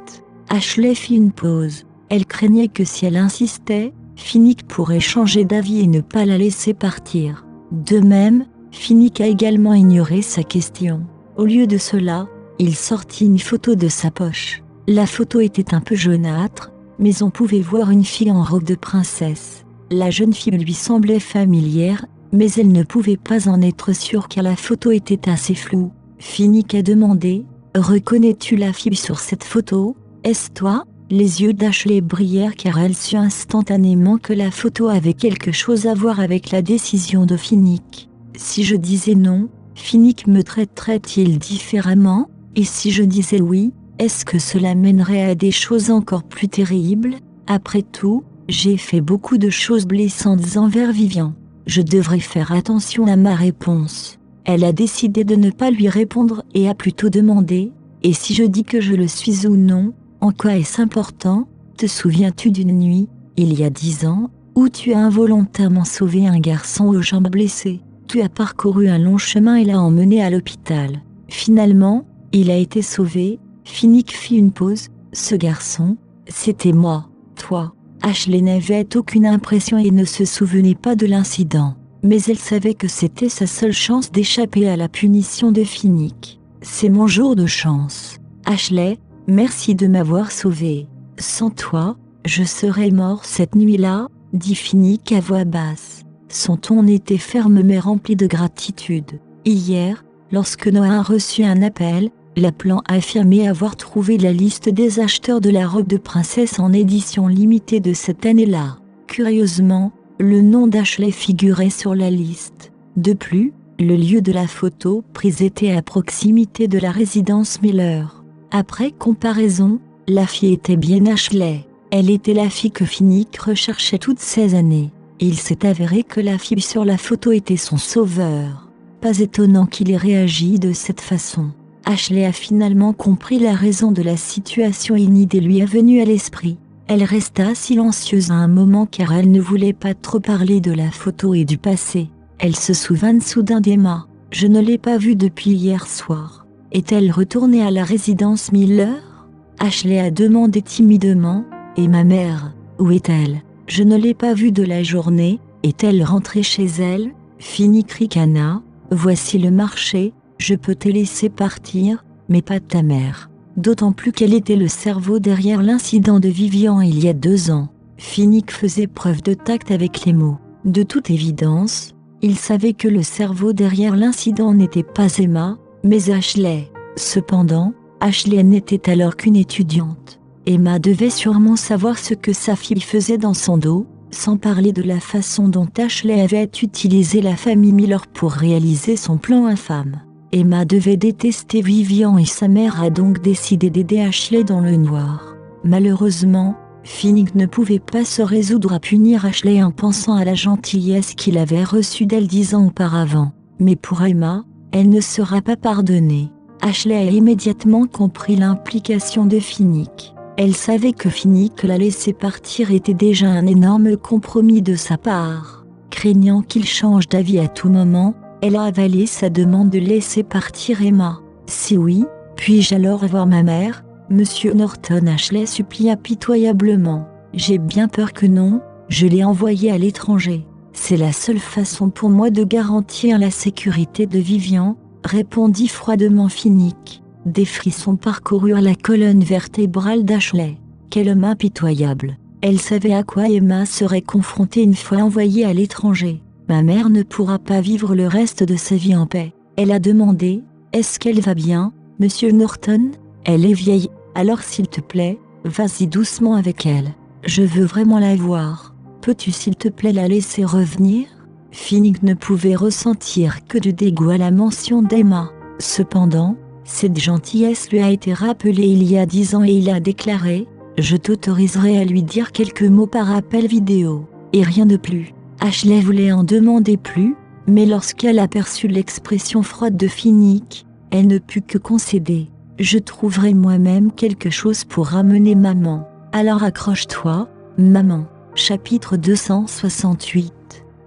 Ashley fit une pause. Elle craignait que si elle insistait, Finnick pourrait changer d'avis et ne pas la laisser partir. De même, Finnick a également ignoré sa question. Au lieu de cela, il sortit une photo de sa poche. La photo était un peu jaunâtre, mais on pouvait voir une fille en robe de princesse. La jeune fille lui semblait familière, mais elle ne pouvait pas en être sûre car la photo était assez floue. Finnick a demandé « Reconnais-tu la fille sur cette photo? Est-ce toi ?» Les yeux d'Ashley brillèrent car elle sut instantanément que la photo avait quelque chose à voir avec la décision de Finnick. Si je disais non, Finnick me traiterait-il différemment? Et si je disais oui, est-ce que cela mènerait à des choses encore plus terribles? Après tout, j'ai fait beaucoup de choses blessantes envers Vivian. Je devrais faire attention à ma réponse. Elle a décidé de ne pas lui répondre et a plutôt demandé « Et si je dis que je le suis ou non, en quoi est-ce important? Te souviens-tu d'une nuit, il y a 10 ans, où tu as involontairement sauvé un garçon aux jambes blessées? Tu as parcouru un long chemin et l'as emmené à l'hôpital. Finalement, il a été sauvé. » Finnick fit une pause. « Ce garçon, c'était moi, toi. » Ashley n'avait aucune impression et ne se souvenait pas de l'incident. Mais elle savait que c'était sa seule chance d'échapper à la punition de Finnick. « C'est mon jour de chance. Ashley, merci de m'avoir sauvé. Sans toi, je serais mort cette nuit-là, » dit Finnick à voix basse. Son ton était ferme mais rempli de gratitude. Hier, lorsque Noah a reçu un appel, l'appelant a affirmé avoir trouvé la liste des acheteurs de la robe de princesse en édition limitée de cette année-là. Curieusement, le nom d'Ashley figurait sur la liste. De plus, le lieu de la photo prise était à proximité de la résidence Miller. Après comparaison, la fille était bien Ashley. Elle était la fille que Finnick recherchait toutes ces années. Il s'est avéré que la fille sur la photo était son sauveur. Pas étonnant qu'il ait réagi de cette façon. Ashley a finalement compris la raison de la situation et une idée lui est venue à l'esprit. Elle resta silencieuse à un moment car elle ne voulait pas trop parler de la photo et du passé. Elle se souvint soudain d'Emma. « Je ne l'ai pas vue depuis hier soir. Est-elle retournée à la résidence Miller ?» Ashley a demandé timidement. « Et ma mère, où est-elle? Je ne l'ai pas vue de la journée. Est-elle rentrée chez elle ?» Finnick ricana. « Voici le marché, je peux te laisser partir, mais pas ta mère. » D'autant plus qu'elle était le cerveau derrière l'incident de Vivian il y a 2 ans. Finnick faisait preuve de tact avec les mots. De toute évidence, il savait que le cerveau derrière l'incident n'était pas Emma, mais Ashley. Cependant, Ashley n'était alors qu'une étudiante. Emma devait sûrement savoir ce que sa fille faisait dans son dos, sans parler de la façon dont Ashley avait utilisé la famille Miller pour réaliser son plan infâme. Emma devait détester Vivian et sa mère a donc décidé d'aider Ashley dans le noir. Malheureusement, Finnick ne pouvait pas se résoudre à punir Ashley en pensant à la gentillesse qu'il avait reçue d'elle 10 ans auparavant. Mais pour Emma, elle ne sera pas pardonnée. Ashley a immédiatement compris l'implication de Finnick. Elle savait que Finnick la laisser partir était déjà un énorme compromis de sa part. Craignant qu'il change d'avis à tout moment, Elle a avalé sa demande de laisser partir Emma. Si oui, puis-je alors revoir ma mère? Monsieur Norton, Ashley supplia pitoyablement. J'ai bien peur que non, je l'ai envoyée à l'étranger. C'est la seule façon pour moi de garantir la sécurité de Vivian, répondit froidement Finnick. Des frissons parcoururent la colonne vertébrale d'Ashley. Quel homme impitoyable! Elle savait à quoi Emma serait confrontée une fois envoyée à l'étranger. Ma mère ne pourra pas vivre le reste de sa vie en paix. Elle a demandé, est-ce qu'elle va bien, monsieur Norton? Elle est vieille, alors s'il te plaît, vas-y doucement avec elle. Je veux vraiment la voir. Peux-tu s'il te plaît la laisser revenir? Finnick ne pouvait ressentir que du dégoût à la mention d'Emma. Cependant, cette gentillesse lui a été rappelée il y a 10 ans et il a déclaré « Je t'autoriserai à lui dire quelques mots par appel vidéo. » Et rien de plus. Ashley voulait en demander plus, mais lorsqu'elle aperçut l'expression froide de Finnick, elle ne put que concéder. « Je trouverai moi-même quelque chose pour ramener maman. Alors accroche-toi, maman. » Chapitre 268.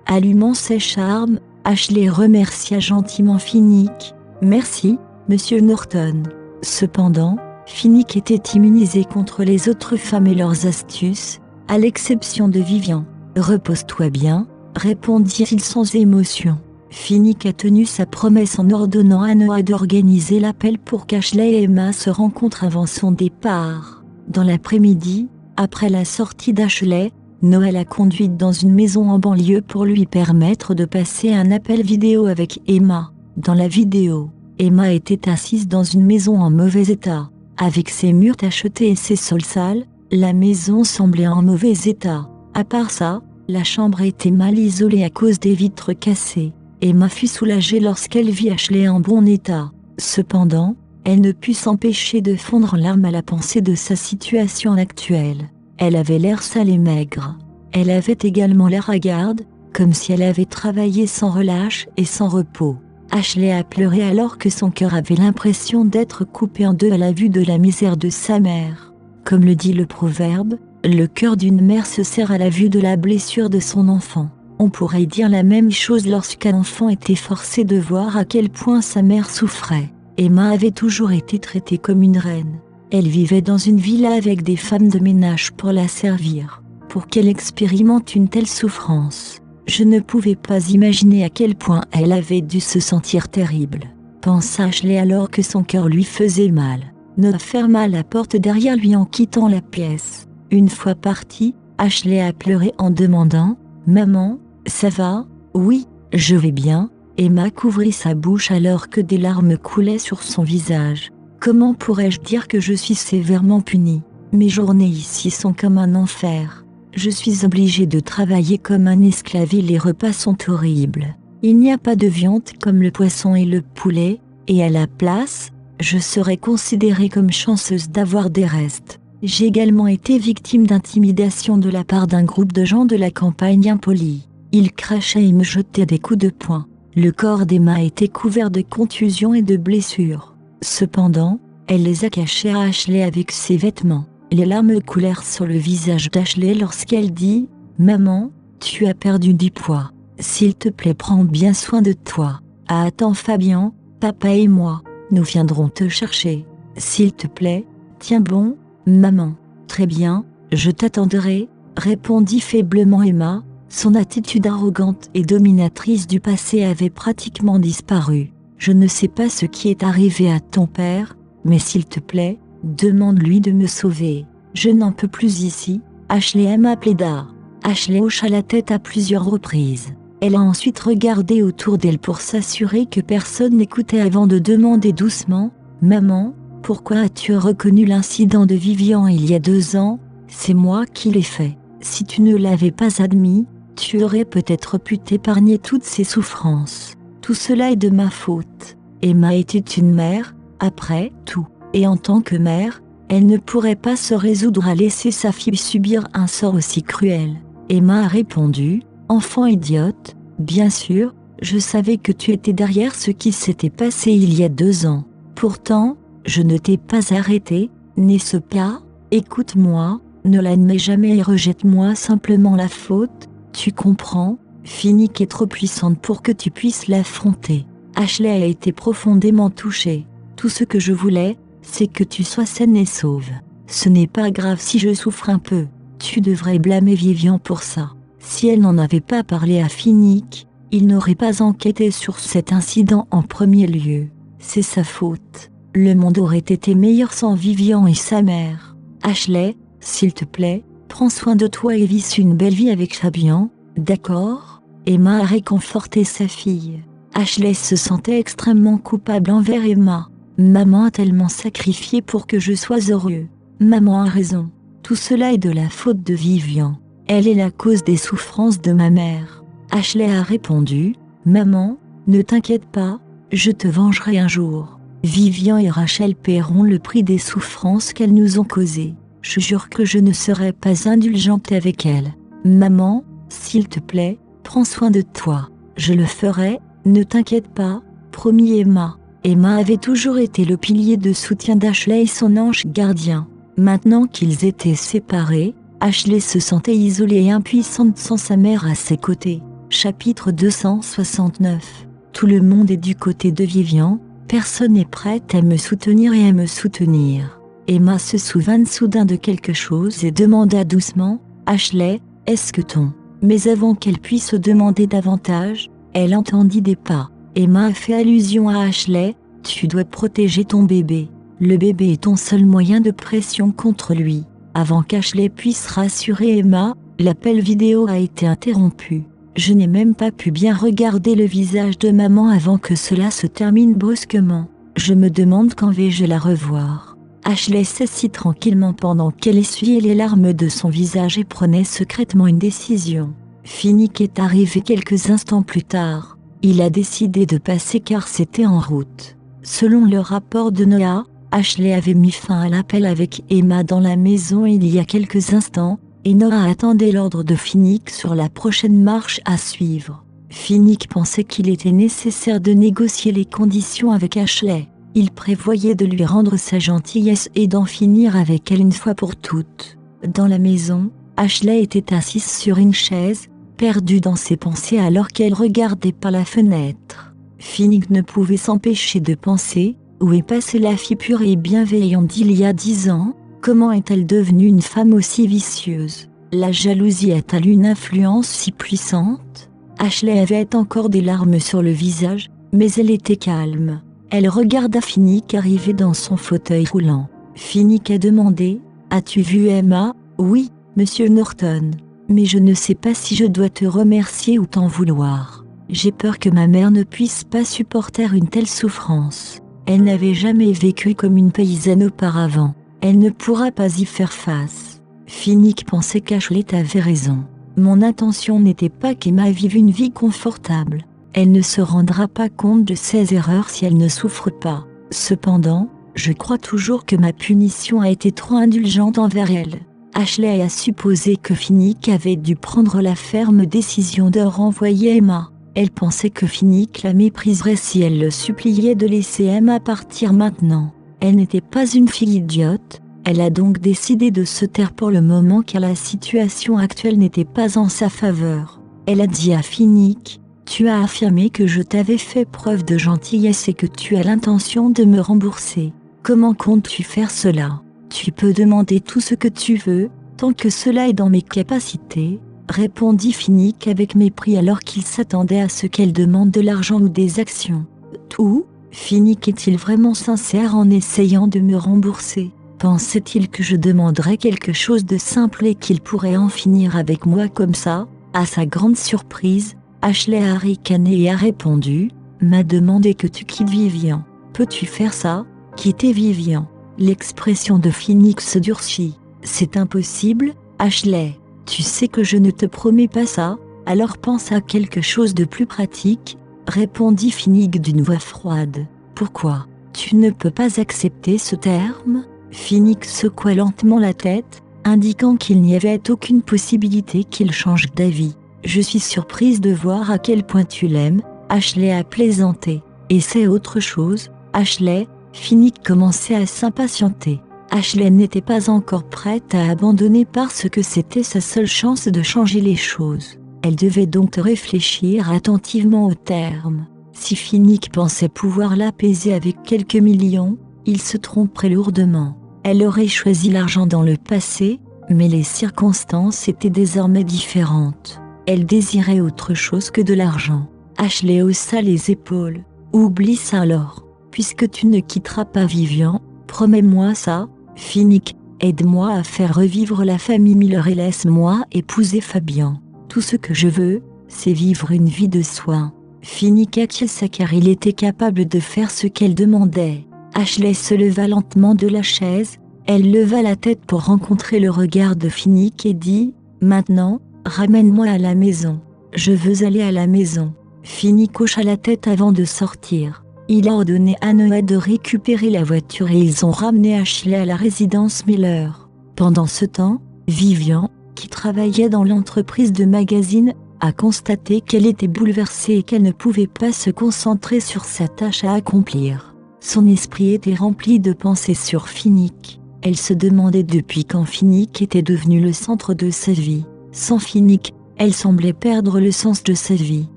Allumant ses charmes, Ashley remercia gentiment Finnick. « Merci, monsieur Norton. » Cependant, Finnick était immunisé contre les autres femmes et leurs astuces, à l'exception de Vivian. « Repose-toi bien, » répondit-il sans émotion. Finnick a tenu sa promesse en ordonnant à Noah d'organiser l'appel pour qu'Ashley et Emma se rencontrent avant son départ. Dans l'après-midi, après la sortie d'Ashley, Noah l'a conduite dans une maison en banlieue pour lui permettre de passer un appel vidéo avec Emma. Dans la vidéo, Emma était assise dans une maison en mauvais état. Avec ses murs tachetés et ses sols sales, la maison semblait en mauvais état. À part ça, la chambre était mal isolée à cause des vitres cassées. Emma fut soulagée lorsqu'elle vit Ashley en bon état. Cependant, elle ne put s'empêcher de fondre en larmes à la pensée de sa situation actuelle. Elle avait l'air sale et maigre. Elle avait également l'air hagarde, comme si elle avait travaillé sans relâche et sans repos. Ashley a pleuré alors que son cœur avait l'impression d'être coupé en deux à la vue de la misère de sa mère. Comme le dit le proverbe, le cœur d'une mère se serre à la vue de la blessure de son enfant. On pourrait dire la même chose lorsqu'un enfant était forcé de voir à quel point sa mère souffrait. Emma avait toujours été traitée comme une reine. Elle vivait dans une villa avec des femmes de ménage pour la servir. Pour qu'elle expérimente une telle souffrance, je ne pouvais pas imaginer à quel point elle avait dû se sentir terrible. Pensa Ashley alors que son cœur lui faisait mal. Noah ferma la porte derrière lui en quittant la pièce. Une fois parti, Ashley a pleuré en demandant « Maman, ça va? » « Oui, je vais bien. » Emma couvrit sa bouche alors que des larmes coulaient sur son visage. « Comment pourrais-je dire que je suis sévèrement punie? Mes journées ici sont comme un enfer. Je suis obligée de travailler comme un esclave et les repas sont horribles. Il n'y a pas de viande comme le poisson et le poulet, et à la place, je serais considérée comme chanceuse d'avoir des restes. J'ai également été victime d'intimidation de la part d'un groupe de gens de la campagne impolis. Ils crachaient et me jetaient des coups de poing. Le corps d'Emma était couvert de contusions et de blessures. Cependant, elle les a cachés à Ashley avec ses vêtements. Les larmes coulèrent sur le visage d'Ashley lorsqu'elle dit « Maman, tu as perdu du poids. S'il te plaît, prends bien soin de toi. Ah, attends Fabian, papa et moi, nous viendrons te chercher. S'il te plaît, tiens bon, maman. » « Très bien, je t'attendrai, » répondit faiblement Emma. Son attitude arrogante et dominatrice du passé avait pratiquement disparu. « Je ne sais pas ce qui est arrivé à ton père, mais s'il te plaît, demande-lui de me sauver. Je n'en peux plus ici. » Ashley Emma plaida. Ashley hocha la tête à plusieurs reprises. Elle a ensuite regardé autour d'elle pour s'assurer que personne n'écoutait avant de demander doucement « Maman, pourquoi as-tu reconnu l'incident de Vivian il y a 2 ans? C'est moi qui l'ai fait. Si tu ne l'avais pas admis, tu aurais peut-être pu t'épargner toutes ces souffrances. Tout cela est de ma faute. Emma était une mère, après tout. Et en tant que mère, elle ne pourrait pas se résoudre à laisser sa fille subir un sort aussi cruel. Emma a répondu, « Enfant idiote, bien sûr, je savais que tu étais derrière ce qui s'était passé il y a 2 ans. Pourtant, je ne t'ai pas arrêté, n'est-ce pas? Écoute-moi, ne l'admets jamais et rejette-moi simplement la faute. Tu comprends? » Finnick est trop puissante pour que tu puisses l'affronter. Ashley a été profondément touchée. Tout ce que je voulais, c'est que tu sois saine et sauve. Ce n'est pas grave si je souffre un peu. Tu devrais blâmer Vivian pour ça. Si elle n'en avait pas parlé à Finnick, il n'aurait pas enquêté sur cet incident en premier lieu. C'est sa faute. Le monde aurait été meilleur sans Vivian et sa mère. Ashley, s'il te plaît, prends soin de toi et vis une belle vie avec Fabian, d'accord ? Emma a réconforté sa fille. Ashley se sentait extrêmement coupable envers Emma. Maman a tellement sacrifié pour que je sois heureux. Maman a raison. Tout cela est de la faute de Vivian. Elle est la cause des souffrances de ma mère. Ashley a répondu, maman, ne t'inquiète pas, je te vengerai un jour. Vivian et Rachel paieront le prix des souffrances qu'elles nous ont causées. Je jure que je ne serai pas indulgente avec elles. Maman, s'il te plaît, prends soin de toi. Je le ferai, ne t'inquiète pas, promis Emma. Emma avait toujours été le pilier de soutien d'Ashley et son ange gardien. Maintenant qu'ils étaient séparés, Ashley se sentait isolée et impuissante sans sa mère à ses côtés. Chapitre 269. Tout le monde est du côté de Vivian, personne n'est prête à me soutenir et à me soutenir. Emma se souvint soudain de quelque chose et demanda doucement, Ashley, est-ce que ton... Mais avant qu'elle puisse demander davantage, elle entendit des pas. Emma a fait allusion à Ashley, tu dois protéger ton bébé. Le bébé est ton seul moyen de pression contre lui. Avant qu'Ashley puisse rassurer Emma, l'appel vidéo a été interrompu. Je n'ai même pas pu bien regarder le visage de maman avant que cela se termine brusquement. Je me demande quand vais-je la revoir. Ashley s'assit tranquillement pendant qu'elle essuyait les larmes de son visage et prenait secrètement une décision. Finnick est arrivé quelques instants plus tard. Il a décidé de passer car c'était en route. Selon le rapport de Noah, Ashley avait mis fin à l'appel avec Emma dans la maison il y a quelques instants, et Noah attendait l'ordre de Finnick sur la prochaine marche à suivre. Finnick pensait qu'il était nécessaire de négocier les conditions avec Ashley. Il prévoyait de lui rendre sa gentillesse et d'en finir avec elle une fois pour toutes. Dans la maison, Ashley était assise sur une chaise, perdue dans ses pensées alors qu'elle regardait par la fenêtre. Finnick ne pouvait s'empêcher de penser, où est passée la fille pure et bienveillante d'il y a 10 ans? Comment est-elle devenue une femme aussi vicieuse? La jalousie a-t-elle une influence si puissante? Ashley avait encore des larmes sur le visage, mais elle était calme. Elle regarda Finnick arriver dans son fauteuil roulant. Finnick a demandé, « As-tu vu Emma ?»« Oui, monsieur Norton. Mais je ne sais pas si je dois te remercier ou t'en vouloir. J'ai peur que ma mère ne puisse pas supporter une telle souffrance. Elle n'avait jamais vécu comme une paysanne auparavant. Elle ne pourra pas y faire face. » Finnick pensait qu'Ashley avait raison. Mon intention n'était pas qu'Emma vive une vie confortable. Elle ne se rendra pas compte de ses erreurs si elle ne souffre pas. Cependant, je crois toujours que ma punition a été trop indulgente envers elle. Ashley a supposé que Finnick avait dû prendre la ferme décision de renvoyer Emma. Elle pensait que Finnick la mépriserait si elle le suppliait de laisser Emma partir maintenant. Elle n'était pas une fille idiote, elle a donc décidé de se taire pour le moment car la situation actuelle n'était pas en sa faveur. Elle a dit à Finnick, « Tu as affirmé que je t'avais fait preuve de gentillesse et que tu as l'intention de me rembourser. Comment comptes-tu faire cela ? Tu peux demander tout ce que tu veux, tant que cela est dans mes capacités. » Répondit Finnick avec mépris alors qu'il s'attendait à ce qu'elle demande de l'argent ou des actions. Tout ? Finnick est-il vraiment sincère en essayant de me rembourser ? Pensait-il que je demanderais quelque chose de simple et qu'il pourrait en finir avec moi comme ça ? À sa grande surprise, Ashley a ricané et a répondu, « M'a demandé que tu quittes Vivian. Peux-tu faire ça ? Quitter Vivian ?» L'expression de Finnick se durcit. « C'est impossible, Ashley. Tu sais que je ne te promets pas ça, alors pense à quelque chose de plus pratique, » répondit Finnick d'une voix froide. « Pourquoi ? Tu ne peux pas accepter ce terme ?» Finnick secoua lentement la tête, indiquant qu'il n'y avait aucune possibilité qu'il change d'avis. « Je suis surprise de voir à quel point tu l'aimes, » Ashley a plaisanté. « Et c'est autre chose, Ashley ?» Finnick commençait à s'impatienter. Ashley n'était pas encore prête à abandonner parce que c'était sa seule chance de changer les choses. Elle devait donc réfléchir attentivement aux termes. Si Finnick pensait pouvoir l'apaiser avec quelques millions, il se tromperait lourdement. Elle aurait choisi l'argent dans le passé, mais les circonstances étaient désormais différentes. Elle désirait autre chose que de l'argent. Ashley haussa les épaules. Oublie ça alors. Puisque tu ne quitteras pas Vivian, promets-moi ça, Finnick, aide-moi à faire revivre la famille Miller et laisse-moi épouser Fabian. Tout ce que je veux, c'est vivre une vie de soins. Finnick acquiesça car il était capable de faire ce qu'elle demandait. Ashley se leva lentement de la chaise, elle leva la tête pour rencontrer le regard de Finnick et dit « Maintenant, ramène-moi à la maison. Je veux aller à la maison. » Finnick hocha la tête avant de sortir. Il a ordonné à Noah de récupérer la voiture et ils ont ramené Ashley à la résidence Miller. Pendant ce temps, Vivian, qui travaillait dans l'entreprise de magazine, a constaté qu'elle était bouleversée et qu'elle ne pouvait pas se concentrer sur sa tâche à accomplir. Son esprit était rempli de pensées sur Finnick. Elle se demandait depuis quand Finnick était devenu le centre de sa vie. Sans Finnick, elle semblait perdre le sens de sa vie.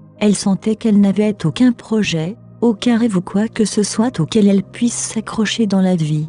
Elle sentait qu'elle n'avait aucun projet, aucun rêve ou quoi que ce soit auquel elle puisse s'accrocher dans la vie.